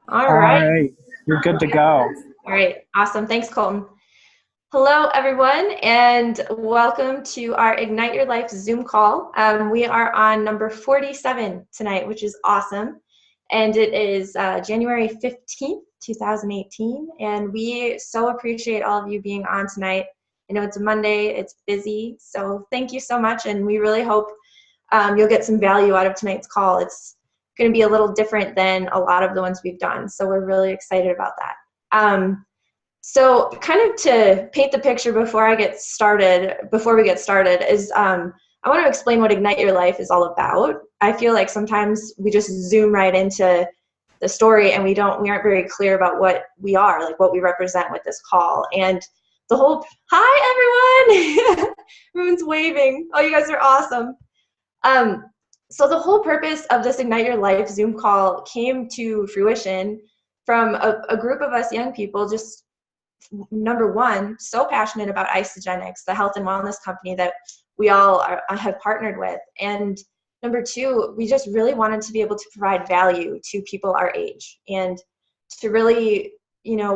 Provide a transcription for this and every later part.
All right. You're good to go. All right. Awesome. Thanks, Colton. Hello, everyone, and welcome to our Ignite Your Life Zoom call. We are on number 47 tonight, which is awesome. And it is January 15th, 2018. And we so appreciate all of you being on tonight. I know it's a Monday, it's busy. So thank you so much. And we really hope you'll get some value out of tonight's call. It's going to be a little different than a lot of the ones we've done. So we're really excited about that. So kind of to paint the picture before we get started is I want to explain what Ignite Your Life is all about. I feel like sometimes we just zoom right into the story and we aren't very clear about what we are, like what we represent with this call. And the whole, hi everyone! Everyone's waving. Oh, you guys are awesome. So the whole purpose of this Ignite Your Life Zoom call came to fruition from a group of us young people, just number one, so passionate about Isagenix, the health and wellness company that we all have partnered with. And number two, we just really wanted to be able to provide value to people our age and to really,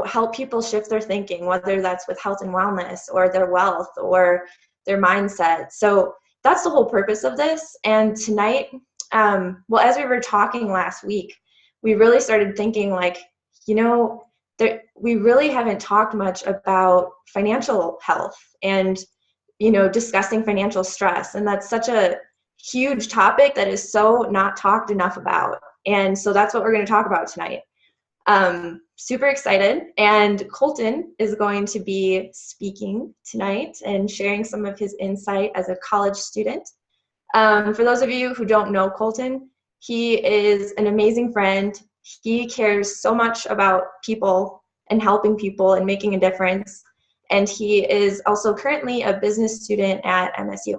help people shift their thinking, whether that's with health and wellness or their wealth or their mindset. So that's the whole purpose of this. And tonight, as we were talking last week, we really started thinking like, we really haven't talked much about financial health and, discussing financial stress. And that's such a huge topic that is so not talked enough about. And so that's what we're going to talk about tonight. Super excited. And Colton is going to be speaking tonight and sharing some of his insight as a college student. For those of you who don't know Colton, he is an amazing friend. He cares so much about people and helping people and making a difference. And he is also currently a business student at MSU.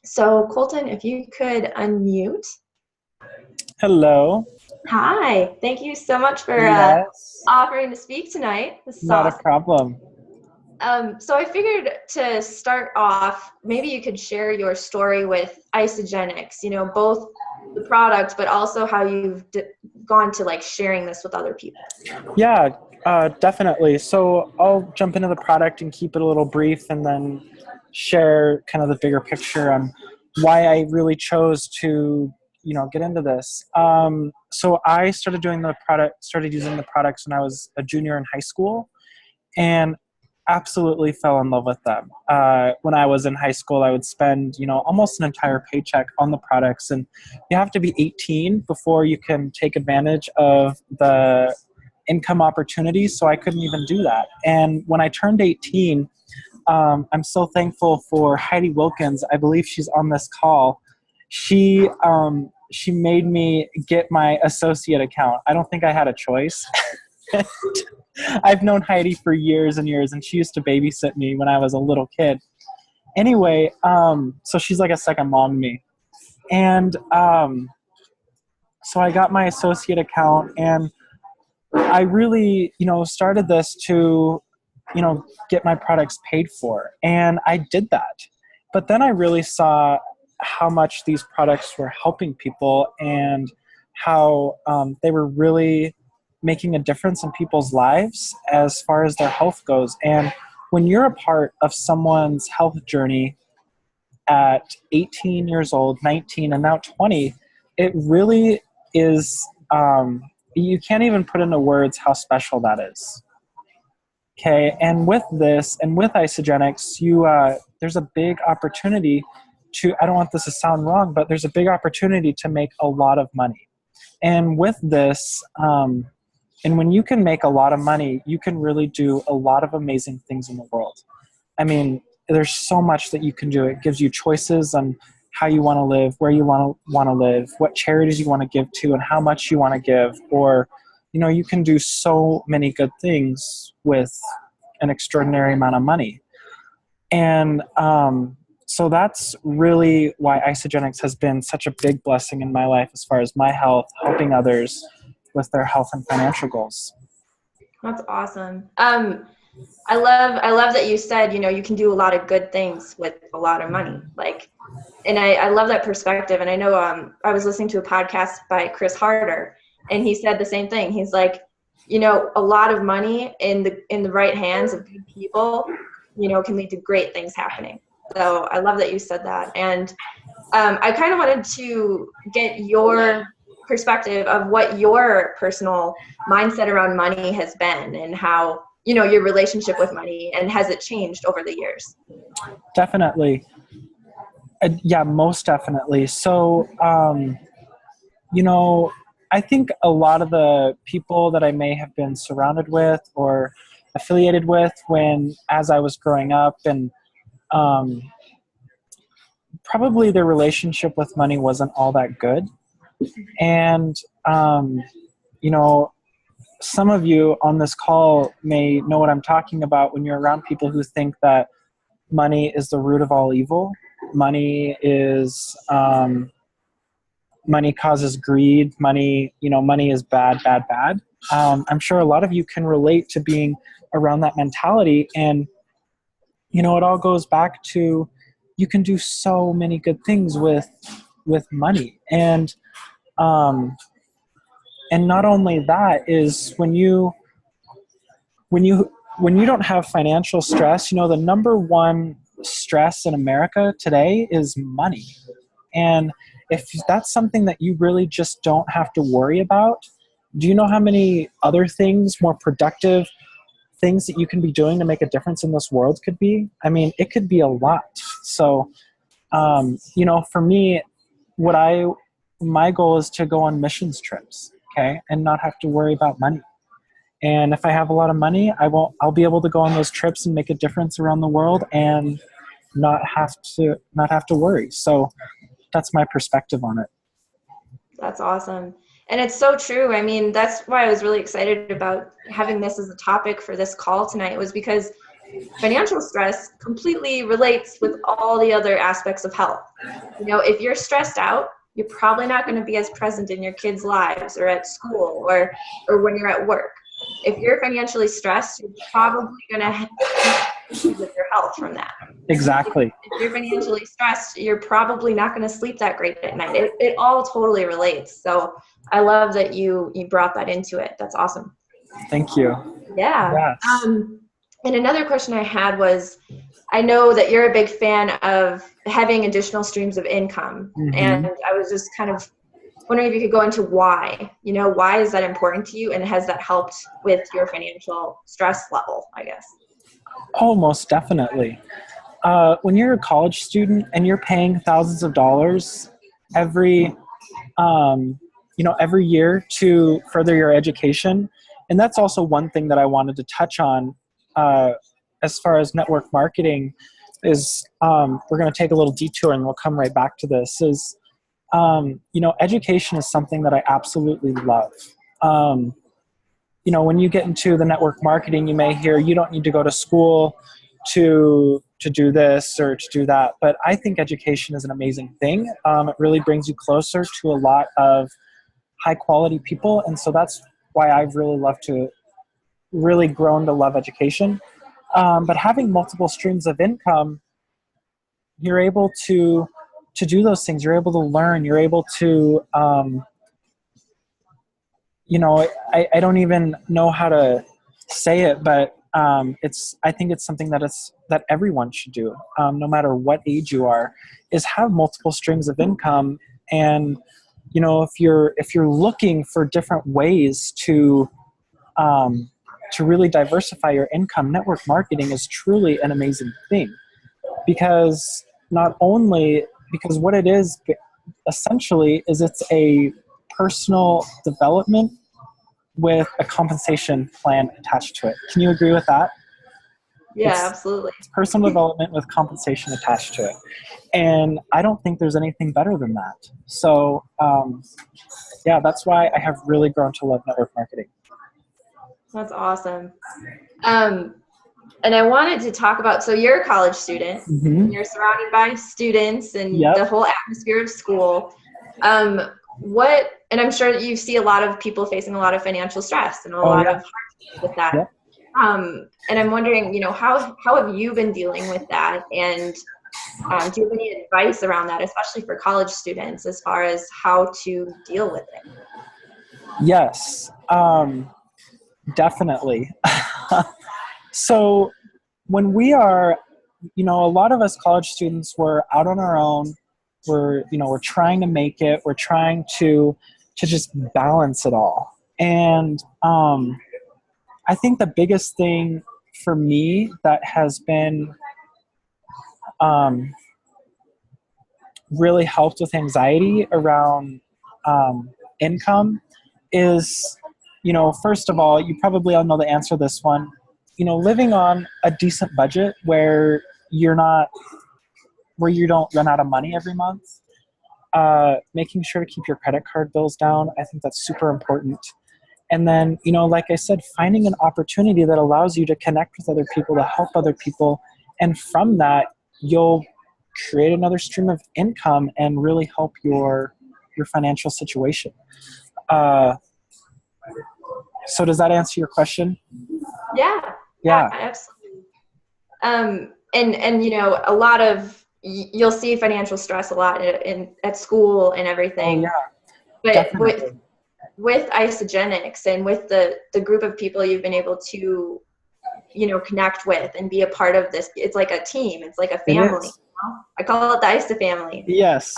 So Colton, if you could unmute. Hello. Hi, thank you so much for offering to speak tonight. This is Not awesome. a problem. So I figured to start off, maybe you could share your story with Isagenix, both the product, but also how you've gone to like sharing this with other people. Yeah, definitely. So I'll jump into the product and keep it a little brief and then share kind of the bigger picture on why I really chose to, get into this. So I started using the products when I was a junior in high school and absolutely fell in love with them. When I was in high school, I would spend, almost an entire paycheck on the products, and you have to be 18 before you can take advantage of the income opportunities, so I couldn't even do that. And when I turned 18, I'm so thankful for Heidi Wilkins. I believe she's on this call. She made me get my associate account. I don't think I had a choice. I've known Heidi for years and years, and she used to babysit me when I was a little kid. Anyway, so she's like a second mom to me. And so I got my associate account, and I really, started this to, get my products paid for. And I did that. But then I really saw how much these products were helping people and how they were really making a difference in people's lives as far as their health goes. And when you're a part of someone's health journey at 18 years old, 19, and now 20, it really is, you can't even put into words how special that is. Okay, and with this, and with Isagenix, there's a big opportunity to, I don't want this to sound wrong, but there's a big opportunity to make a lot of money. And with this, and when you can make a lot of money, you can really do a lot of amazing things in the world. I mean, there's so much that you can do. It gives you choices on how you want to live, where you want to live, what charities you want to give to, and how much you want to give. Or, you can do so many good things with an extraordinary amount of money. And so that's really why Isagenix has been such a big blessing in my life as far as my health, helping others with their health and financial goals. That's awesome. I love that you said, you can do a lot of good things with a lot of money. Like And I love that perspective. And I know I was listening to a podcast by Chris Harder, and he said the same thing. He's like, you know, a lot of money in the right hands of good people, you know, can lead to great things happening. So I love that you said that. And I kind of wanted to get your perspective of what your personal mindset around money has been, and how, you know, your relationship with money, and has it changed over the years? Definitely. Yeah, most definitely. So, you know, I think a lot of the people that I may have been surrounded with or affiliated with as I was growing up, and probably their relationship with money wasn't all that good. And, you know, some of you on this call may know what I'm talking about when you're around people who think that money is the root of all evil. Money causes greed. Money is bad, bad, bad. I'm sure a lot of you can relate to being around that mentality. And, you know, it all goes back to, you can do so many good things with money. And not only that, is when you don't have financial stress, you know, the number one stress in America today is money. And if that's something that you really just don't have to worry about, do you know how many other things, more productive things that you can be doing to make a difference in this world could be? I mean, it could be a lot. So, you know, for me, my goal is to go on missions trips, okay, and not have to worry about money. And if I have a lot of money, I'll be able to go on those trips and make a difference around the world and not have to worry. So that's my perspective on it. That's awesome. And it's so true. I mean, that's why I was really excited about having this as a topic for this call tonight, was because financial stress completely relates with all the other aspects of health. You know, if you're stressed out, you're probably not going to be as present in your kids' lives or at school or when you're at work. If you're financially stressed, you're probably going to have issues with your health from that. Exactly. If you're financially stressed, you're probably not going to sleep that great at night. It all totally relates. So I love that you brought that into it. That's awesome. Thank you. Yeah. Yes. And another question I had was, I know that you're a big fan of having additional streams of income. Mm-hmm. And I was just kind of wondering if you could go into why. You know, why is that important to you, and has that helped with your financial stress level, I guess? Oh, most definitely. When you're a college student and you're paying thousands of dollars every year to further your education, and that's also one thing that I wanted to touch on as far as network marketing is, we're going to take a little detour and we'll come right back to this, is, education is something that I absolutely love. When you get into the network marketing, you may hear you don't need to go to school to do this or to do that. But I think education is an amazing thing. It really brings you closer to a lot of high quality people. And so that's why I've really grown to love education. But having multiple streams of income, you're able to do those things. You're able to learn. You're able to, I don't even know how to say it, but I think it's something that everyone should do, no matter what age you are, is have multiple streams of income. And, if you're looking for different ways to really diversify your income, network marketing is truly an amazing thing, because what it is essentially is it's a personal development with a compensation plan attached to it. Can you agree with that? Yeah, absolutely. It's personal development with compensation attached to it. And I don't think there's anything better than that. So, that's why I have really grown to love network marketing. That's awesome. And I wanted to talk about, so you're a college student, mm-hmm. You're surrounded by students and yep. The whole atmosphere of school. And I'm sure that you see a lot of people facing a lot of financial stress and a lot of hardship with that. Yep. And I'm wondering, how have you been dealing with that? And Do you have any advice around that, especially for college students, as far as how to deal with it? Yes, definitely. So when we are, a lot of us college students, we're out on our own. We're trying to make it. We're trying to just balance it all. And I think the biggest thing for me that has been really helped with anxiety around income is, first of all, you probably all know the answer to this one. Living on a decent budget where you don't run out of money every month. Making sure to keep your credit card bills down. I think that's super important. And then, like I said, finding an opportunity that allows you to connect with other people, to help other people. And from that, you'll create another stream of income and really help your financial situation. So does that answer your question? Yeah. Yeah. Absolutely. And a lot of, you'll see financial stress a lot at school and everything. Oh, yeah. But Definitely. with Isagenix and with the group of people you've been able to, connect with and be a part of this, it's like a team. It's like a family. I call it the Isa family. Yes.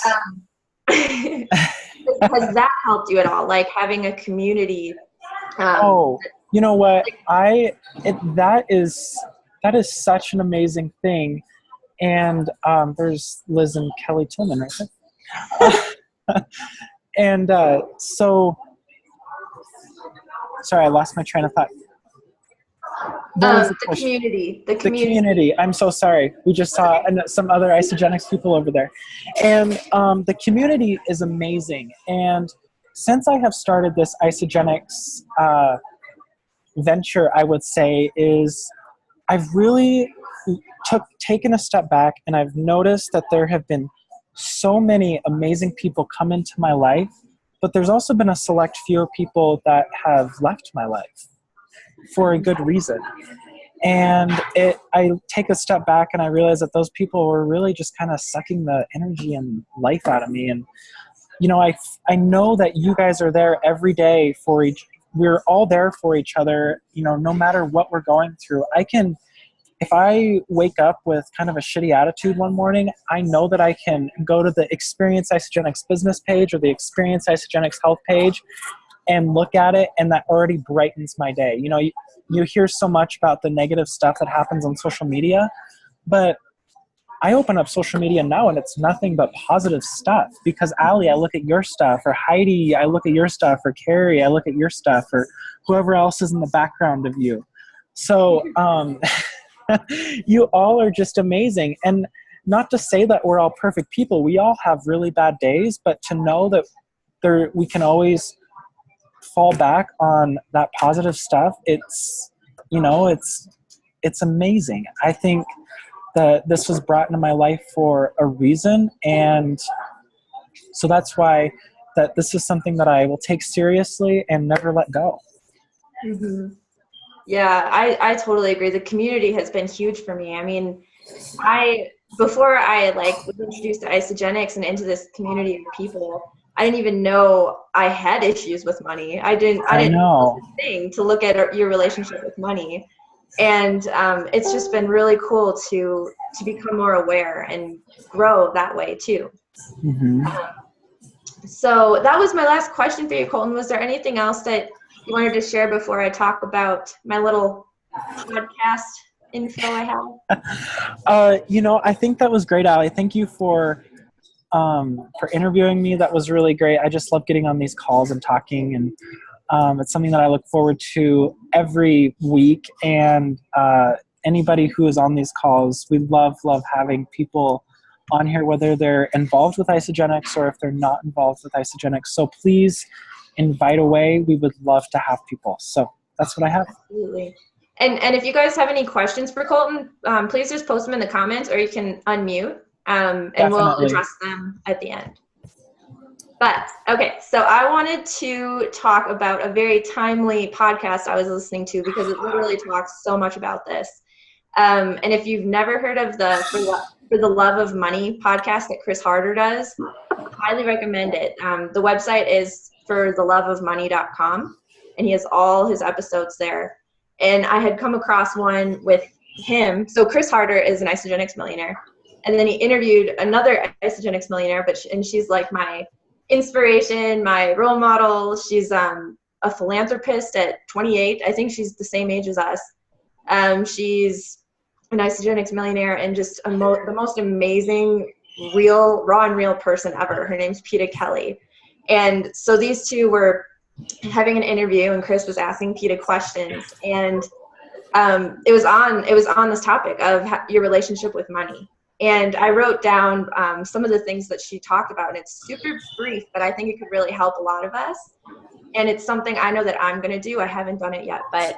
Has that helped you at all? Like having a community? You know what? That is such an amazing thing. And there's Liz and Kelly Tillman right there. And so, sorry, I lost my train of thought. The community. The community. I'm so sorry. We just saw some other Isagenix people over there. And the community is amazing. And since I have started this Isagenix venture, I would say, is I've really taken a step back, and I've noticed that there have been so many amazing people come into my life, but there's also been a select few people that have left my life for a good reason. And I take a step back and I realize that those people were really just kind of sucking the energy and life out of me. And, I know that you guys are there every day we're all there for each other, no matter what we're going through. If I wake up with kind of a shitty attitude one morning, I know that I can go to the Experience Isagenix business page or the Experience Isagenix health page and look at it, and that already brightens my day. You hear so much about the negative stuff that happens on social media, but I open up social media now and it's nothing but positive stuff, because Allie, I look at your stuff, or Heidi, I look at your stuff, or Kerry, I look at your stuff, or whoever else is in the background of you. So you all are just amazing. And not to say that we're all perfect people. We all have really bad days, but to know that we can always fall back on that positive stuff, it's amazing. I think that this was brought into my life for a reason, and so that's why that this is something that I will take seriously and never let go. Mm-hmm. Yeah, I totally agree. The community has been huge for me. I mean, before I was introduced to Isagenix and into this community of people, I didn't even know I had issues with money. I didn't know this thing to look at your relationship with money. And it's just been really cool to become more aware and grow that way too. Mm-hmm. So that was my last question for you, Colton. Was there anything else that you wanted to share before I talk about my little podcast info I have? I think that was great, Allie. Thank you for interviewing me. That was really great. I just love getting on these calls and talking, and it's something that I look forward to every week. And anybody who is on these calls, we love having people on here, whether they're involved with Isagenix or if they're not involved with Isagenix. So please invite away. We would love to have people. So that's what I have. Absolutely. And if you guys have any questions for Colton, please just post them in the comments, or you can unmute, and we'll address them at the end. But okay, so I wanted to talk about a very timely podcast I was listening to, because it literally talks so much about this. And if you've never heard of the For the Love of Money podcast that Chris Harder does. Highly recommend it. The website is fortheloveofmoney.com, and he has all his episodes there. And I had come across one with him. So Chris Harder is an Isagenix millionaire. And then he interviewed another Isagenix millionaire, and she's like my inspiration, my role model. She's a philanthropist at 28. I think she's the same age as us. She's an Isagenix millionaire and just the most amazing, raw and real person ever. Her name's Peta Kelly. And so these two were having an interview, and Chris was asking Peta questions, and it was on this topic of your relationship with money. And I wrote down some of the things that she talked about, and it's super brief, but I think it could really help a lot of us. And it's something I know that I'm going to do. I haven't done it yet, but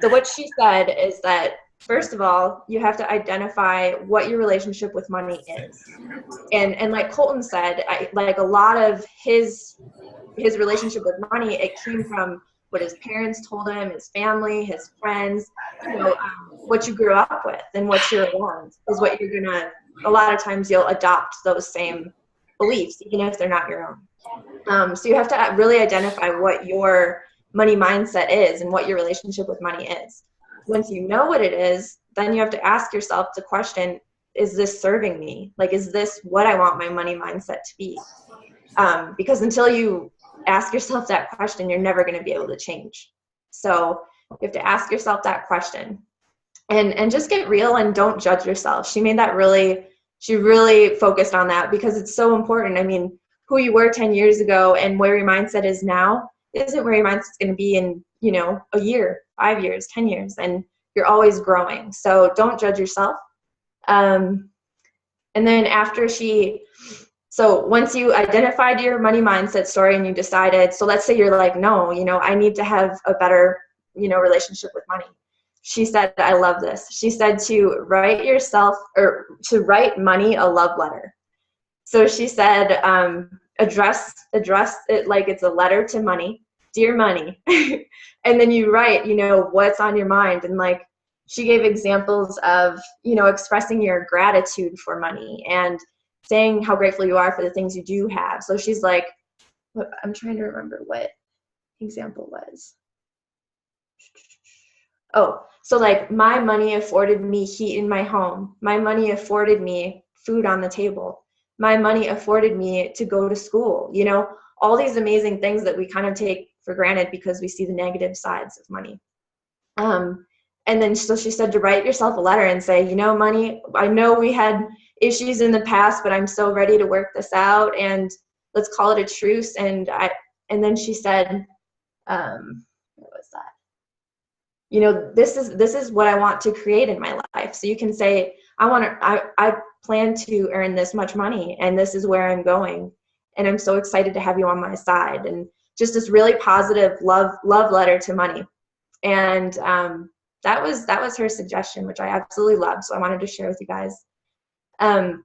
so what she said is that, first of all, you have to identify what your relationship with money is. And like Colton said, like a lot of his relationship with money, it came from what his parents told him, his family, his friends, what you grew up with and what you're around is what you're going to, a lot of times you'll adopt those same beliefs, even if they're not your own. So you have to really identify what your money mindset is and what your relationship with money is. Once you know what it is, then you have to ask yourself the question, is this serving me? Like, is this what I want my money mindset to be? Because until you ask yourself that question, you're never going to be able to change. So you have to ask yourself that question and just get real and don't judge yourself. She really focused on that because it's so important. I mean, who you were 10 years ago and where your mindset is now isn't where your mindset's going to be in, a year, 5 years, 10 years, and you're always growing. So don't judge yourself. And then so once you identified your money mindset story and you decided, so let's say you're like, no, I need to have a better, relationship with money. She said, I love this. She said to write money a love letter. So she said, address it like it's a letter to money. Dear money. And then you write, what's on your mind. And like, she gave examples of, expressing your gratitude for money and saying how grateful you are for the things you do have. So she's like, I'm trying to remember what example was. Oh, so like my money afforded me heat in my home. My money afforded me food on the table. My money afforded me to go to school. All these amazing things that we kind of take for granted because we see the negative sides of money. And then so she said to write yourself a letter and say, money, I know we had issues in the past, but I'm so ready to work this out and let's call it a truce. And then she said, what was that? This is what I want to create in my life. So you can say, I plan to earn this much money and this is where I'm going. And I'm so excited to have you on my side. And just this really positive love letter to money. And that was her suggestion, which I absolutely loved. So I wanted to share with you guys. And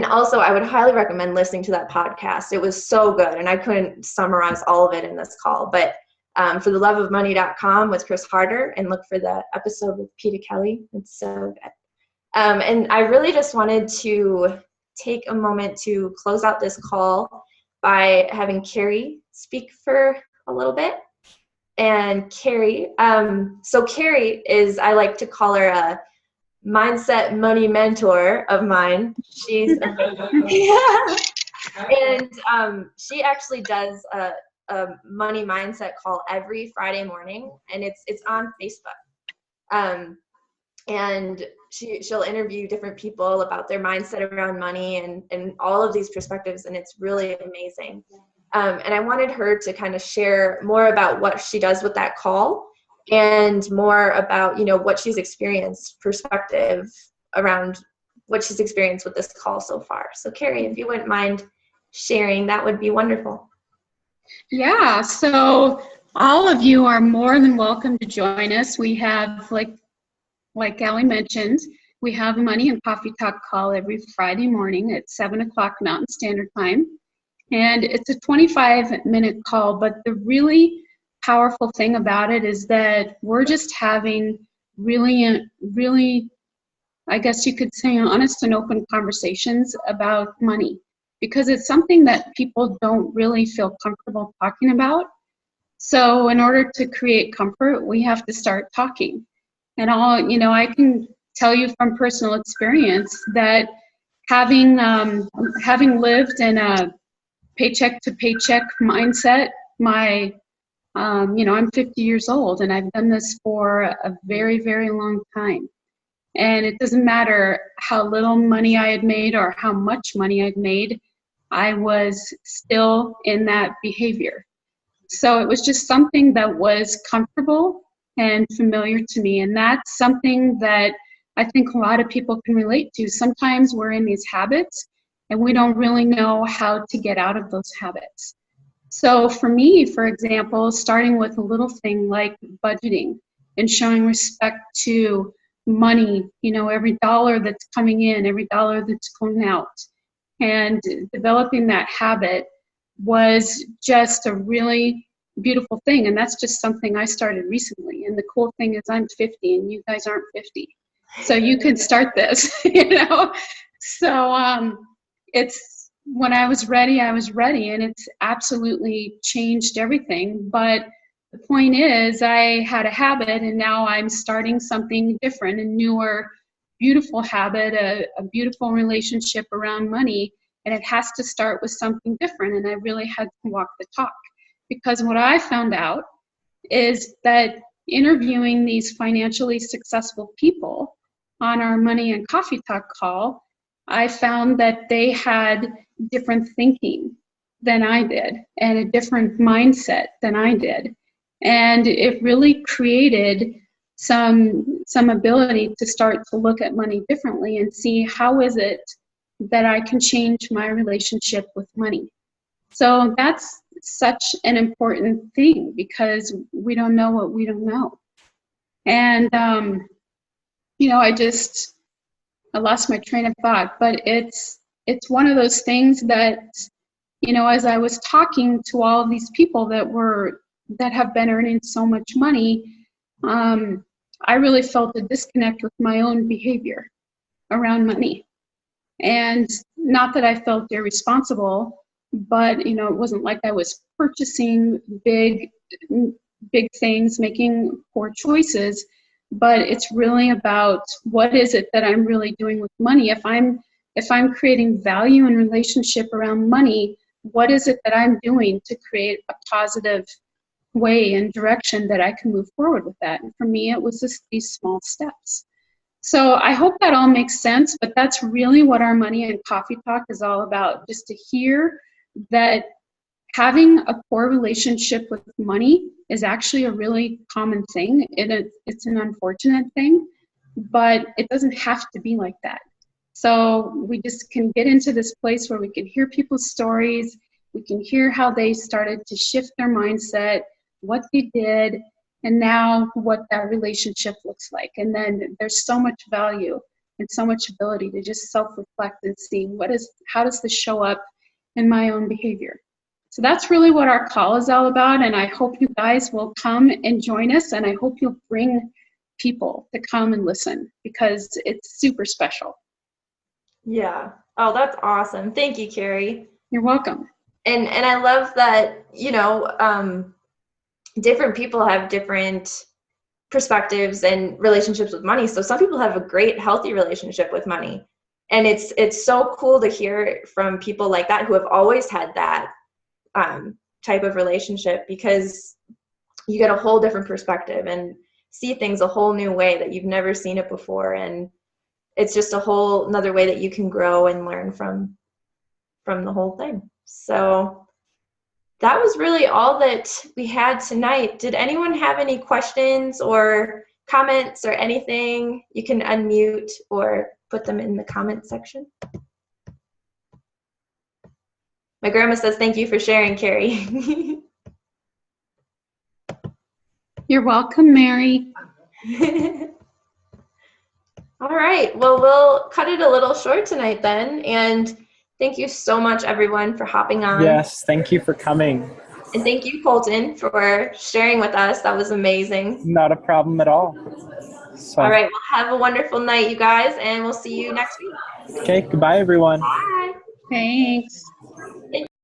also I would highly recommend listening to that podcast. It was so good. And I couldn't summarize all of it in this call, but for theloveofmoney.com with Chris Harder and look for the episode with Peta Kelly. It's so good. And I really just wanted to take a moment to close out this call by having Kerry speak for a little bit. And Kerry, so Kerry is, I like to call her a mindset money mentor of mine. She's and she actually does a money mindset call every Friday morning, and it's on Facebook. And she'll interview different people about their mindset around money and all of these perspectives, and it's really amazing. And I wanted her to kind of share more about what she does with that call and more about, what she's experienced, perspective around what she's experienced with this call so far. So Kerry, if you wouldn't mind sharing, that would be wonderful. Yeah, so all of you are more than welcome to join us. We have, like Allie mentioned, we have a Money and Coffee Talk call every Friday morning at 7 o'clock Mountain Standard Time. And it's a 25-minute call, but the really powerful thing about it is that we're just having really I guess you could say, honest and open conversations about money, because it's something that people don't really feel comfortable talking about. So in order to create comfort, we have to start talking. And I can tell you from personal experience that having lived in a paycheck to paycheck mindset, I'm 50 years old, and I've done this for a very, very long time. And it doesn't matter how little money I had made or how much money I'd made, I was still in that behavior. So it was just something that was comfortable and familiar to me. And that's something that I think a lot of people can relate to. Sometimes we're in these habits and we don't really know how to get out of those habits. So for me, for example, starting with a little thing like budgeting and showing respect to money, every dollar that's coming in, every dollar that's going out, and developing that habit was just a really beautiful thing. And that's just something I started recently. And the cool thing is I'm 50 and you guys aren't 50. So you can start this, So it's, when I was ready, and it's absolutely changed everything. But the point is, I had a habit, and now I'm starting something different, a newer, beautiful habit, a beautiful relationship around money. And it has to start with something different. And I really had to walk the talk, because what I found out is that interviewing these financially successful people on our Money and Coffee Talk call, I found that they had different thinking than I did and a different mindset than I did. And it really created some ability to start to look at money differently and see how is it that I can change my relationship with money. So that's such an important thing, because we don't know what we don't know. And, I lost my train of thought, but it's one of those things that, as I was talking to all of these people that have been earning so much money, I really felt a disconnect with my own behavior around money. And not that I felt irresponsible, but, it wasn't like I was purchasing big things, making poor choices. But it's really about what is it that I'm really doing with money. If I'm creating value and relationship around money, what is it that I'm doing to create a positive way and direction that I can move forward with that? And for me, it was just these small steps. So I hope that all makes sense, but that's really what our Money and Coffee Talk is all about, just to hear that having a poor relationship with money is actually a really common thing. It's an unfortunate thing, but it doesn't have to be like that. So we just can get into this place where we can hear people's stories, we can hear how they started to shift their mindset, what they did, and now what that relationship looks like. And then there's so much value and so much ability to just self-reflect and see how does this show up in my own behavior. So that's really what our call is all about, and I hope you guys will come and join us, and I hope you'll bring people to come and listen, because it's super special. Yeah. Oh, that's awesome. Thank you, Kerry. You're welcome. And I love that, different people have different perspectives and relationships with money. So some people have a great, healthy relationship with money. And it's so cool to hear from people like that who have always had that type of relationship, because you get a whole different perspective and see things a whole new way that you've never seen it before. And it's just a whole another way that you can grow and learn from the whole thing. So that was really all that we had tonight. Did anyone have any questions or comments or anything? You can unmute or put them in the comment section. My grandma says, thank you for sharing, Kerry. You're welcome, Mary. All right. Well, we'll cut it a little short tonight then. And thank you so much, everyone, for hopping on. Yes, thank you for coming. And thank you, Colton, for sharing with us. That was amazing. Not a problem at all. So, All right. Well, have a wonderful night, you guys, and we'll see you next week. okay, goodbye, everyone. Bye. Thanks.